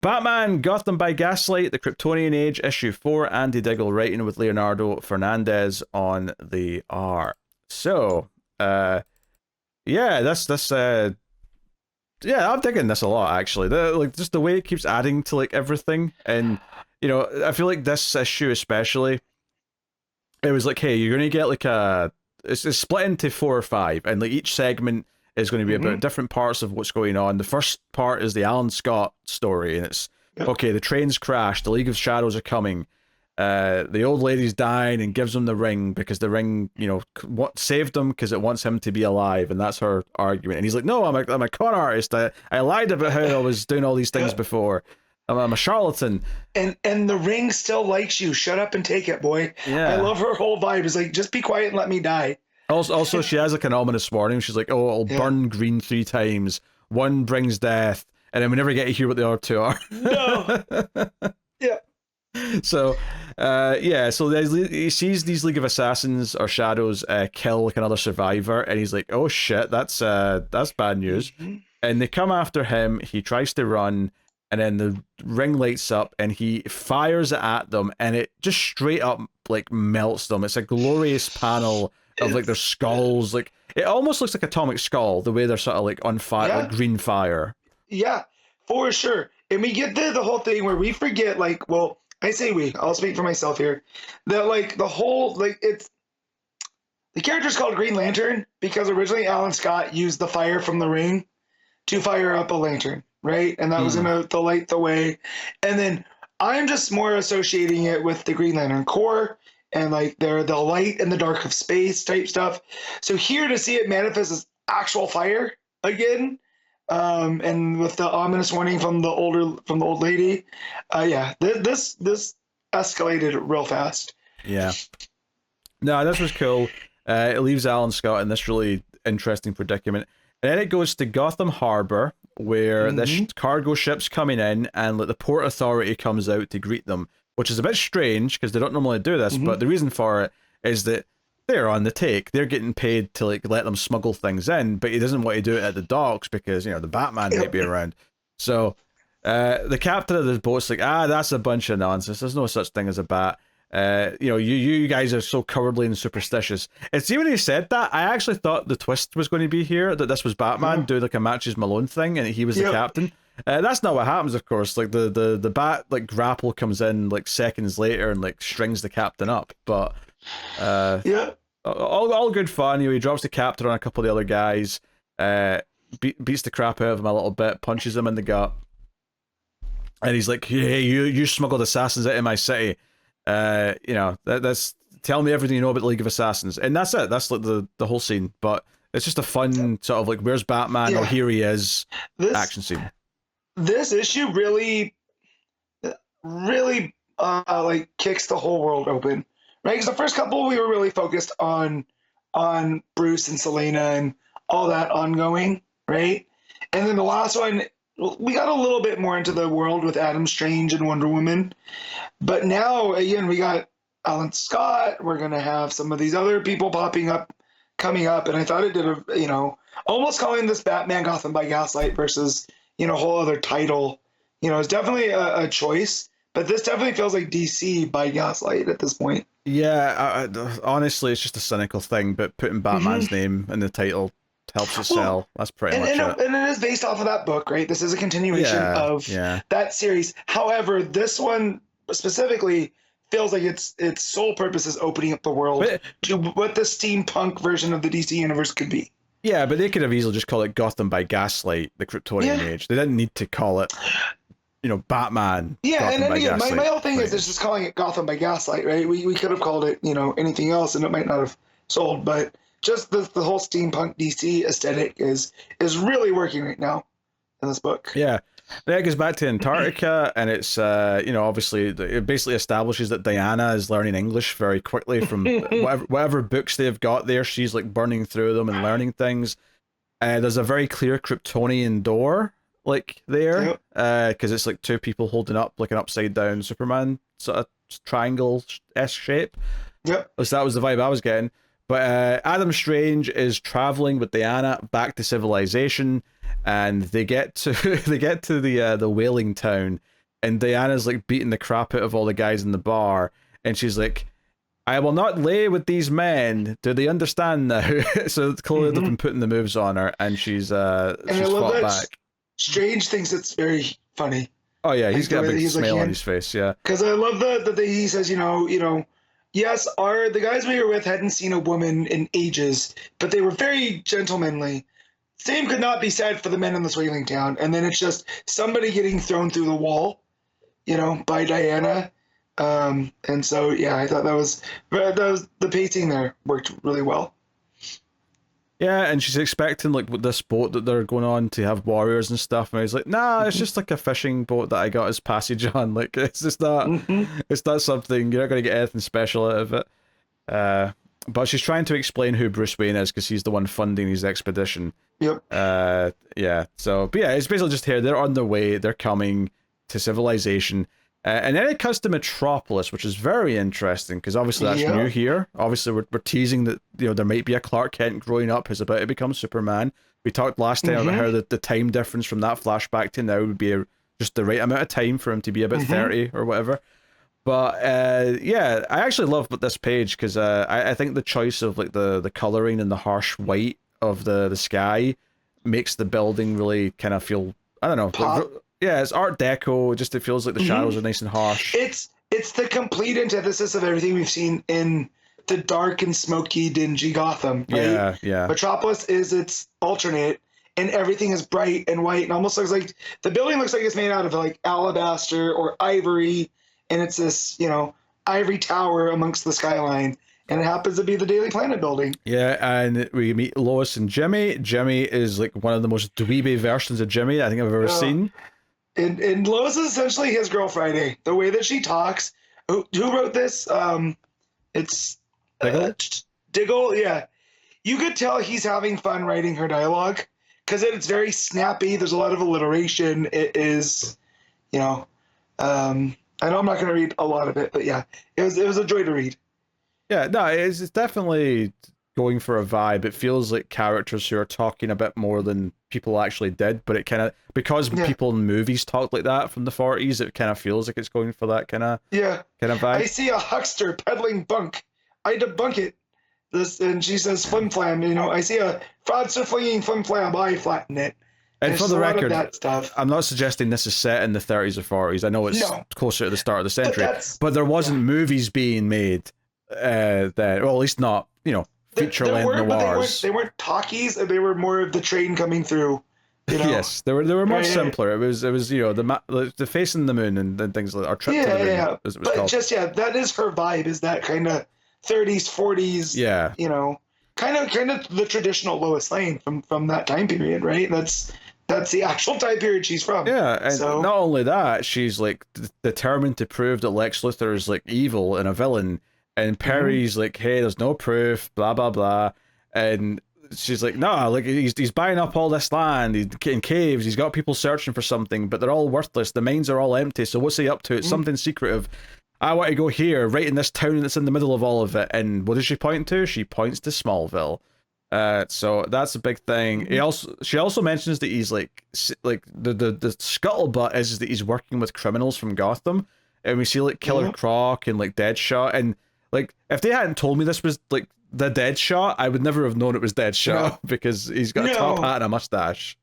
Batman Gotham by Gaslight, The Kryptonian Age, issue 4, Andy Diggle writing with Leonardo Fernandez on the art. So, yeah, yeah, I'm digging this a lot actually. Like just the way it keeps adding to like everything, and I feel like this issue especially, it was like, hey, you're gonna get like it's split into 4 or 5, and like each segment is going to be about different parts of what's going on. The first part is the Alan Scott story, and it's okay. The train's crashed. The League of Shadows are coming. The old lady's dying and gives him the ring because the ring, saved him because it wants him to be alive, and that's her argument. And he's like, "No, I'm a con artist. I lied about how I was doing all these things before. I'm a charlatan." And the ring still likes you. Shut up and take it, boy. Yeah. I love her whole vibe. It's like, just be quiet and let me die. Also, she has like an ominous warning. She's like, "Oh, it'll burn green 3 times. One brings death," and then we never get to hear what the other 2 are. No. Yeah. So, so he sees these League of Assassins or Shadows kill like another survivor, and he's like, "Oh shit, that's bad news." And they come after him. He tries to run, and then the ring lights up, and he fires it at them, and it just straight up like melts them. It's a glorious panel of like their skulls. Like it almost looks like Atomic Skull, the way they're sort of like on fire, like green fire. Yeah, for sure. And we get the whole thing where we forget, like, well, I say we, I'll speak for myself here, that like the whole, like, it's, the character's called Green Lantern because originally Alan Scott used the fire from the ring to fire up a lantern, right? And that was going to light the way. And then I'm just more associating it with the Green Lantern Corps and like they're the light and the dark of space type stuff. So here to see it manifest as actual fire again, and with the ominous warning from the old lady, this escalated real fast. Yeah, no, this was cool. It leaves Alan Scott in this really interesting predicament, and then it goes to Gotham Harbor where this cargo ship's coming in, and like the port authority comes out to greet them, which is a bit strange because they don't normally do this, but the reason for it is that they're on the take. They're getting paid to like let them smuggle things in, but he doesn't want to do it at the docks because the Batman might be around. So the captain of the boat's like, that's a bunch of nonsense. There's no such thing as a bat. You guys are so cowardly and superstitious. And see, when he said that, I actually thought the twist was going to be here, that this was Batman doing like a Matches Malone thing and he was the captain. That's not what happens, of course. Like the bat like grapple comes in like seconds later and like strings the captain up. But all good fun. He drops the captain on a couple of the other guys, beats the crap out of him a little bit, punches him in the gut, and he's like, "Hey, you smuggled assassins into my city. That's tell me everything you know about the League of Assassins." And that's it. That's like the whole scene. But it's just a fun sort of like, where's Batman? Oh, here he is. Action scene. This issue really like kicks the whole world open, right? Because the first couple we were really focused on Bruce and Selena and all that ongoing, right? And then the last one, we got a little bit more into the world with Adam Strange and Wonder Woman. But now, again, we got Alan Scott. We're going to have some of these other people coming up. And I thought it did almost calling this Batman Gotham by Gaslight versus, a whole other title, it's definitely a choice. But this definitely feels like DC by Gaslight at this point. Yeah, honestly, it's just a cynical thing, but putting Batman's name in the title helps it sell. That's pretty much it. And it is based off of that book, right? This is a continuation of that series. However, this one specifically feels like its sole purpose is opening up the world to what the steampunk version of the DC universe could be. Yeah, but they could have easily just called it Gotham by Gaslight, the Kryptonian Age. They didn't need to call it, Batman. Yeah, Gotham and again, my whole thing is just calling it Gotham by Gaslight, right? We could have called it, anything else, and it might not have sold, but just the whole steampunk DC aesthetic is really working right now in this book. Yeah. Then it goes back to Antarctica, and it's, obviously, it basically establishes that Diana is learning English very quickly from whatever books they've got there. She's, like, burning through them and learning things. There's a very clear Kryptonian door, like, there, because it's, like, 2 people holding up, like, an upside-down Superman sort of triangle-esque shape. Yep. So that was the vibe I was getting. But Adam Strange is traveling with Diana back to civilization, and they get to the whaling town, and Diana's like beating the crap out of all the guys in the bar, and she's like, "I will not lay with these men. Do they understand now?" So clearly they've been putting the moves on her, and she's fought back. Strange thinks it's very funny. Oh yeah, he's got a big smile on his face. Yeah, because I love that he says, yes, the guys we were with hadn't seen a woman in ages, but they were very gentlemanly. Same could not be said for the men in this whaling town. And then it's just somebody getting thrown through the wall, by Diana. And so, yeah, I thought that was the pacing there worked really well. Yeah, and she's expecting like with this boat that they're going on to have warriors and stuff, and he's like, "Nah, it's just like a fishing boat that I got as passage on. Like it's just not, it's not something. You're not gonna get anything special out of it." But she's trying to explain who Bruce Wayne is because he's the one funding his expedition. Yep. Yeah. So, but yeah, it's basically just here. They're on their way. They're coming to civilization. And then it cuts to Metropolis, which is very interesting because obviously that's new here. Obviously, we're teasing that there might be a Clark Kent growing up who's about to become Superman. We talked last time about how the time difference from that flashback to now would be just the right amount of time for him to be about 30 or whatever. But yeah, I actually love this page because I think the choice of like the coloring and the harsh white of the sky makes the building really kind of feel, I don't know. Like, yeah, it's Art Deco. Just it feels like the shadows are nice and harsh. It's the complete antithesis of everything we've seen in the dark and smoky, dingy Gotham. Right? Yeah. Metropolis is its alternate, and everything is bright and white, and almost looks like the building looks like it's made out of like alabaster or ivory, and it's this ivory tower amongst the skyline. And it happens to be the Daily Planet building. Yeah, and we meet Lois and Jimmy. Jimmy is like one of the most dweeby versions of Jimmy I think I've ever seen. And Lois is essentially his girl Friday. The way that she talks. Who wrote this? It's Diggle. Yeah, you could tell he's having fun writing her dialogue because it's very snappy. There's a lot of alliteration. It is, I know I'm not going to read a lot of it, but yeah, it was a joy to read. Yeah, no, it's definitely going for a vibe. It feels like characters who are talking a bit more than people actually did, but it kind of, because people in movies talked like that from the 40s, it kind of feels like it's going for that kind of vibe. I see a huckster peddling bunk. I debunk it. And she says flim flam. I see a fraudster flinging flim flam. I flatten it. And for the record, I'm not suggesting this is set in the 30s or 40s. I know it's closer to the start of the century, but there wasn't movies being made that, well, at least not, feature-length noirs. They weren't talkies. They were more of the train coming through. Yes, they were much simpler. It was the facing the moon and things like, or trip to the moon. As it was but called. That is her vibe. Is that kind of 30s, 40s? Yeah. Kind of the traditional Lois Lane from that time period, right? That's the actual time period she's from. Yeah, and not only that, she's like determined to prove that Lex Luthor is like evil and a villain. And Perry's like, hey, there's no proof, blah, blah, blah. And she's like, no, like he's buying up all this land, he's in caves, he's got people searching for something, but they're all worthless. The mines are all empty, so what's he up to? It's something secretive. I want to go here, right in this town that's in the middle of all of it. And what does she point to? She points to Smallville. So that's a big thing. She also mentions that he's like the scuttlebutt is that he's working with criminals from Gotham. And we see like Killer Croc and like Deadshot, and like, if they hadn't told me this was, like, the Deadshot, I would never have known it was Deadshot because he's got a top hat and a mustache.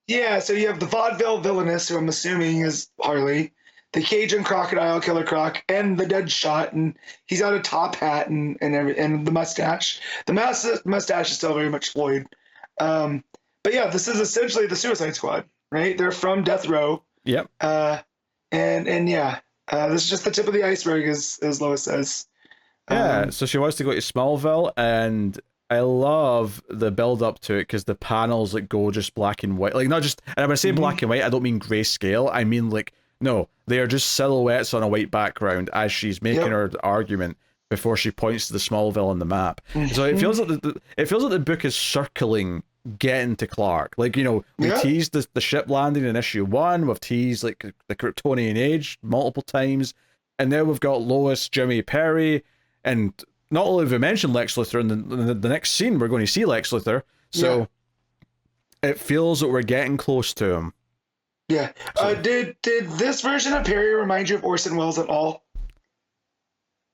Yeah, so you have the vaudeville villainess, who I'm assuming is Harley, the Cajun Crocodile, Killer Croc, and the Deadshot, and he's got a top hat and the mustache. The mustache is still very much Floyd. But yeah, this is essentially the Suicide Squad, right? They're from Death Row. Yep. And yeah, this is just the tip of the iceberg, as Lois says. Yeah, so she wants to go to Smallville, and I love the build up to it because the panels like go just black and white. Like, not just, and when I say black and white, I don't mean grayscale. I mean, like, no, they are just silhouettes on a white background as she's making her argument before she points to the Smallville on the map. So it feels like the book is circling getting to Clark. Like, we teased the ship landing in issue 1. We've teased like the Kryptonian age multiple times, and now we've got Lois, Jimmy, Perry. And not only have we mentioned Lex Luthor in the next scene, we're going to see Lex Luthor. So it feels that we're getting close to him. Yeah. So, did this version of Perry remind you of Orson Welles at all?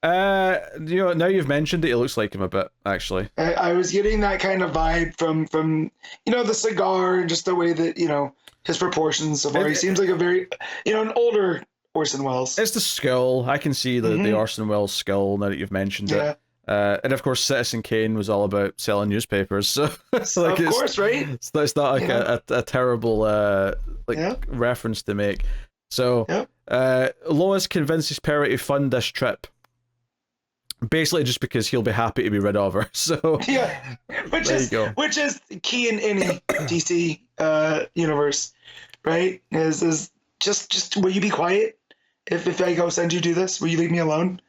Now you've mentioned it, it looks like him a bit, actually. I was getting that kind of vibe from the cigar and just the way that, his proportions so far. He seems like a very, an older Orson Welles. It's the skull. I can see the Orson Welles skull now that you've mentioned it. And of course, Citizen Kane was all about selling newspapers. So like, of course, right? It's not like a terrible reference to make. So Lois convinces Perry to fund this trip. Basically, just because he'll be happy to be rid of her. So which is key in any DC universe, right? Is just will you be quiet if I go send you do this? Will you leave me alone?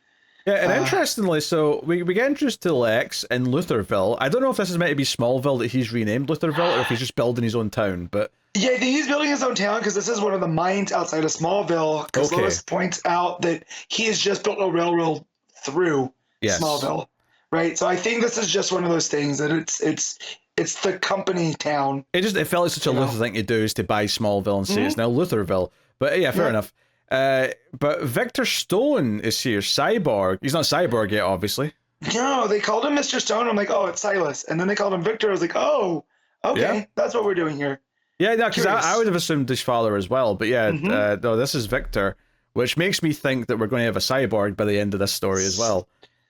Yeah, and interestingly, so we get introduced to Lex in Luthorville. I don't know if this is meant to be Smallville that he's renamed Luthorville, or if he's just building his own town. But yeah, I think he's building his own town because this is one of the mines outside of Smallville. Because Lois points out that he has just built a railroad through Smallville, right? So I think this is just one of those things that it's the company town. It felt like such a Luthor thing to do, is to buy Smallville and say it's now Luthorville. But yeah, fair enough. But Victor Stone is here, Cyborg. He's not Cyborg yet, obviously. No, they called him Mr. Stone. I'm like, oh, it's Silas. And then they called him Victor. I was like, oh, okay, that's what we're doing here. Yeah, no, because I would have assumed his father as well. But yeah, no, this is Victor, which makes me think that we're going to have a Cyborg by the end of this story as well.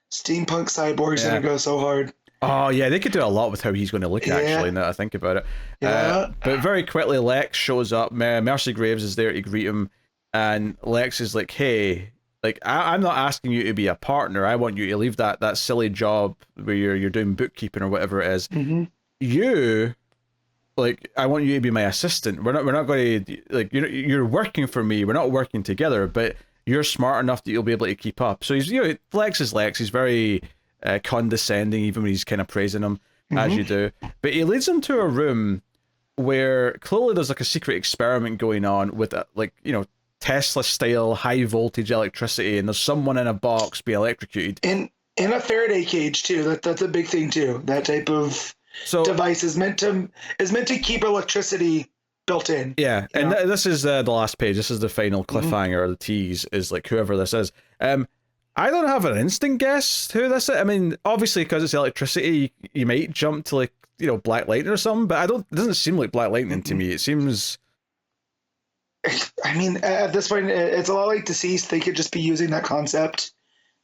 Steampunk Cyborg's going to go so hard. Oh, yeah, they could do a lot with how he's going to look, actually, now that I think about it. But very quickly, Lex shows up. Mercy Graves is there to greet him. And Lex is like, hey, like, I'm not asking you to be a partner. I want you to leave that silly job where you're doing bookkeeping or whatever it is. You, like, I want you to be my assistant. We're not going to, like, you're working for me. We're not working together, but you're smart enough that you'll be able to keep up. So he's, Lex is Lex. He's very condescending, even when he's kind of praising him, as you do. But he leads him to a room where clearly there's like a secret experiment going on with, Tesla style high voltage electricity, and there's someone in a box being electrocuted in a Faraday cage too. That's a big thing too. That type of device is meant to keep electricity built in. Yeah, and this is the last page. This is the final cliffhanger or the tease. Is like whoever this is. I don't have an instant guess who this is. I mean, obviously because it's electricity, you might jump to like Black Lightning or something, but it doesn't seem like Black Lightning to me. It seems. I mean, at this point, it's a lot like Deceased. They could just be using that concept,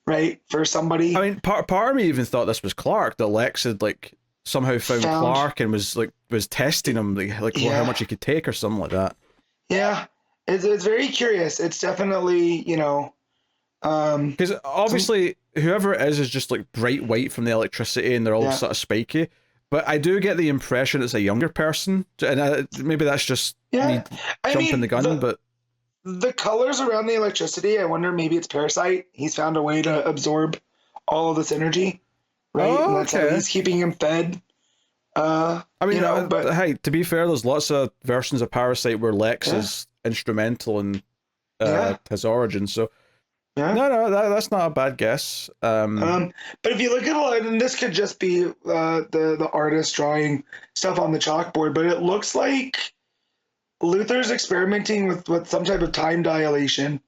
right, for somebody. I mean, part of me even thought this was Clark. That Lex had like somehow found Clark and was testing him, like how much he could take or something like that. Yeah, it's very curious. It's definitely because obviously whoever it is just like bright white from the electricity, and they're all sort of spiky. But I do get the impression it's a younger person, and maybe that's just me jumping the gun. But the colors around the electricity, I wonder maybe it's Parasite. He's found a way to absorb all of this energy, right? And that's how he's keeping him fed. I mean, but hey, to be fair, there's lots of versions of Parasite where Lex is instrumental in his origin. So. Yeah. No, that's not a bad guess. But if you look at a lot, and this could just be the artist drawing stuff on the chalkboard, but it looks like Luthor's experimenting with some type of time dilation,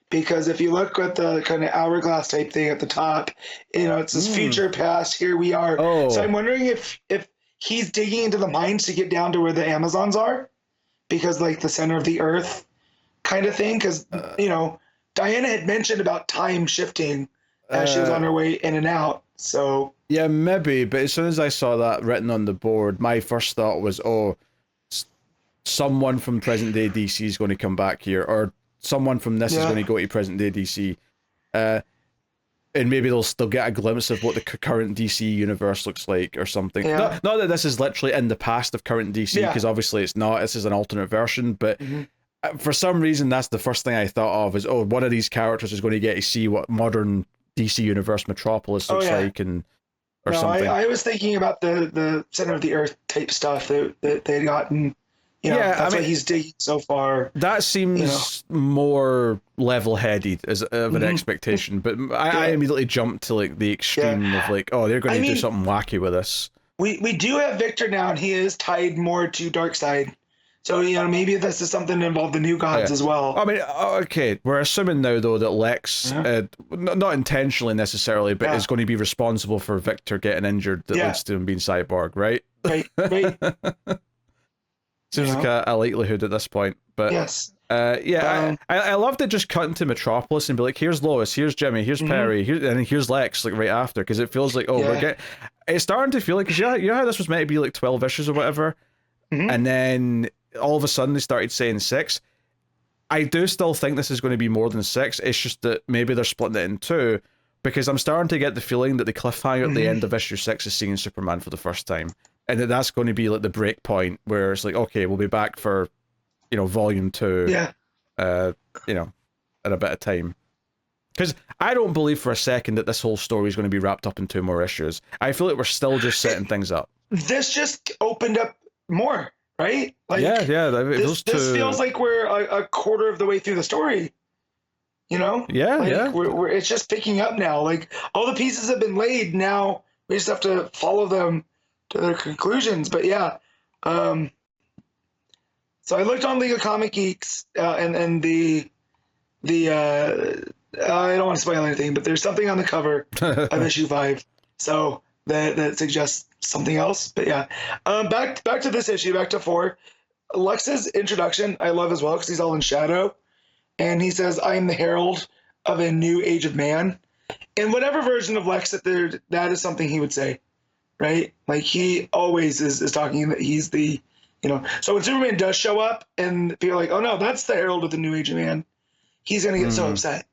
because if you look at the kind of hourglass type thing at the top, it says future, past, here we are. So I'm wondering if he's digging into the mines to get down to where the Amazons are, because like the center of the earth kind of thing, because Diana had mentioned about time shifting as she was on her way in and out. So yeah, maybe. But as soon as I saw that written on the board, my first thought was, someone from present day DC is going to come back here, or someone from this is going to go to present day DC, and maybe they'll still get a glimpse of what the current DC universe looks like or something. Not that this is literally in the past of current DC, because obviously it's not. This is an alternate version, but. For some reason, that's the first thing I thought of is, one of these characters is going to get to see what modern DC Universe Metropolis looks like, something. I was thinking about the center of the earth type stuff that they'd gotten, That's what he's digging so far. That seems more level-headed as of an expectation, but I immediately jumped to like the extreme of like, oh, they're going to do something wacky with this. We do have Victor now, and he is tied more to Darkseid. So, maybe this is something to involve the new gods as well. I mean, okay, we're assuming now, though, that Lex, not intentionally necessarily, but is going to be responsible for Victor getting injured that leads to him being Cyborg, right? Right. Seems like a likelihood at this point. But yes. I loved it just cutting to Metropolis and be like, here's Lois, here's Jimmy, here's Perry, and here's Lex, like right after, because it feels like, it's starting to feel like, because you know how this was meant to be like 12 issues or whatever, and then all of a sudden they started saying 6. I do still think this is going to be more than 6. It's just that maybe they're splitting it in 2, because I'm starting to get the feeling that the cliffhanger at the end of issue 6 is seeing Superman for the first time, and that's going to be like the break point where it's like, okay, we'll be back for volume 2 in a bit of time, because I don't believe for a second that this whole story is going to be wrapped up in 2 more issues. I feel like we're still just setting things up. This just opened up more, right? Like, this feels like we're a quarter of the way through the story. We're it's just picking up now. Like, all the pieces have been laid. Now we just have to follow them to their conclusions. But so I looked on League of Comic Geeks and the I don't want to spoil anything, but there's something on the cover of issue 5, so that suggests something else. But back to this issue, back to 4. Lex's introduction I love as well, because he's all in shadow, and he says, "I am the herald of a new age of man." In whatever version of Lex that is something he would say, right? Like, he always is talking that he's the So when Superman does show up and people are like, "Oh no, that's the herald of the new age of man," he's gonna get so upset,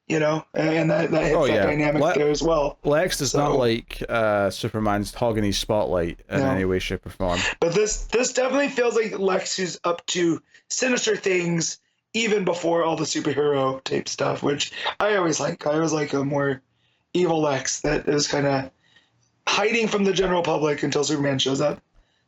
and that hits that dynamic there as well. Lex does not like Superman's hogging his spotlight in any way, shape, or form. But this definitely feels like Lex who's up to sinister things even before all the superhero type stuff, which I always like. I always like a more evil Lex that is kind of hiding from the general public until Superman shows up.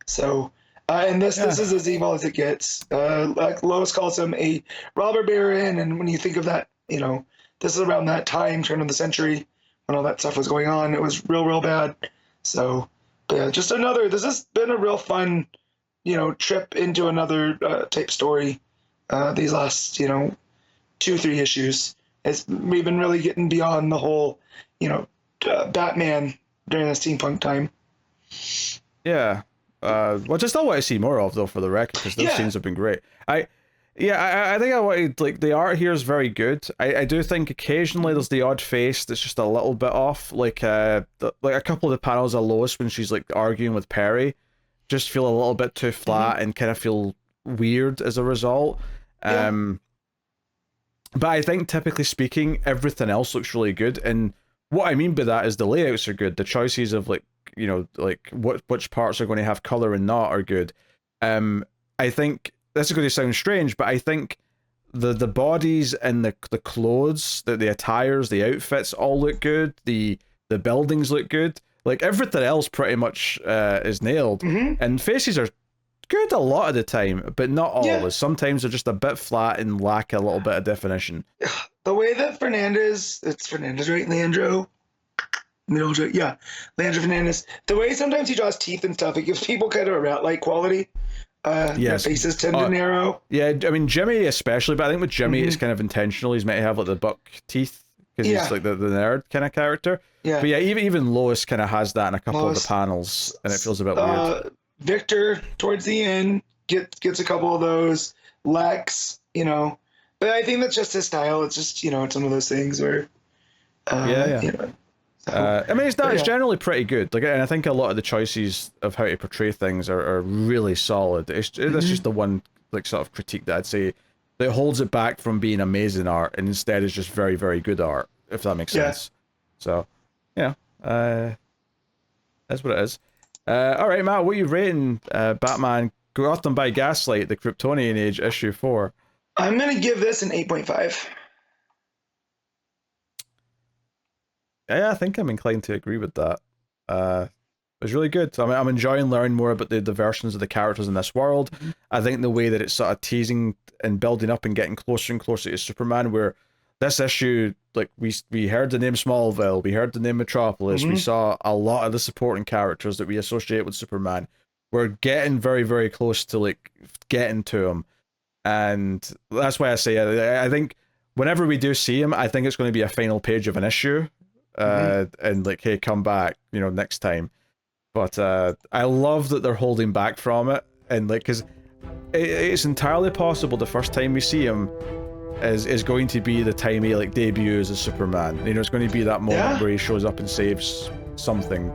So. And this is as evil as it gets. Like Lois calls him a robber baron, and when you think of that, this is around that time, turn of the century, when all that stuff was going on. It was real bad. So, just this has been a real fun, trip into another type story. These last, 2-3 issues, we've been really getting beyond the whole, Batman during the steampunk time. Yeah. Which I still want to see more of, though, for the record, because those scenes have been great. I think I wanted, like, the art here is very good. I do think occasionally there's the odd face that's just a little bit off, like a couple of the panels of Lois when she's like arguing with Perry just feel a little bit too flat and kind of feel weird as a result. But I think, typically speaking, everything else looks really good, and what I mean by that is the layouts are good. The choices of which parts are going to have color and not are good. I think this is going to sound strange, but I think the bodies and the clothes, the attires, the outfits all look good. The buildings look good. Like, everything else pretty much is nailed. And faces are good a lot of the time, but not always. Sometimes they're just a bit flat and lack a little bit of definition. The way that it's Fernandez, right? Leandro Fernandez. The way sometimes he draws teeth and stuff, it gives people kind of a rat-like quality. Their faces tend to narrow. Yeah, I mean, Jimmy especially, but I think with Jimmy it's kind of intentional. He's meant to have like the buck teeth because he's like the nerd kind of character. Yeah. But yeah, even Lois kind of has that in a couple of the panels, and it feels a bit weird. Victor towards the end gets a couple of those. Lex, but I think that's just his style. It's just it's one of those things where I mean, it's generally pretty good. Like, and I think a lot of the choices of how to portray things are really solid. That's just the one like sort of critique that I'd say that holds it back from being amazing art, and instead is just very, very good art, if that makes sense. So, that's what it is. All right, Matt, what are you rating Batman Gotham by Gaslight, the Kryptonian Age, issue 4? I'm gonna give this an 8.5. Yeah, I think I'm inclined to agree with that. was really good. I'm enjoying learning more about the versions of the characters in this world. I think the way that it's sort of teasing and building up and getting closer and closer to Superman, where this issue, like we heard the name Smallville, we heard the name Metropolis, we saw a lot of the supporting characters that we associate with Superman. We're getting very, very close to like getting to him, and that's why I say I think whenever we do see him, I think it's going to be a final page of an issue, and like, hey, come back, next time. But I love that they're holding back from it, and like, because it's entirely possible the first time we see him is going to be the time he like debuts as Superman. It's going to be that moment where he shows up and saves something.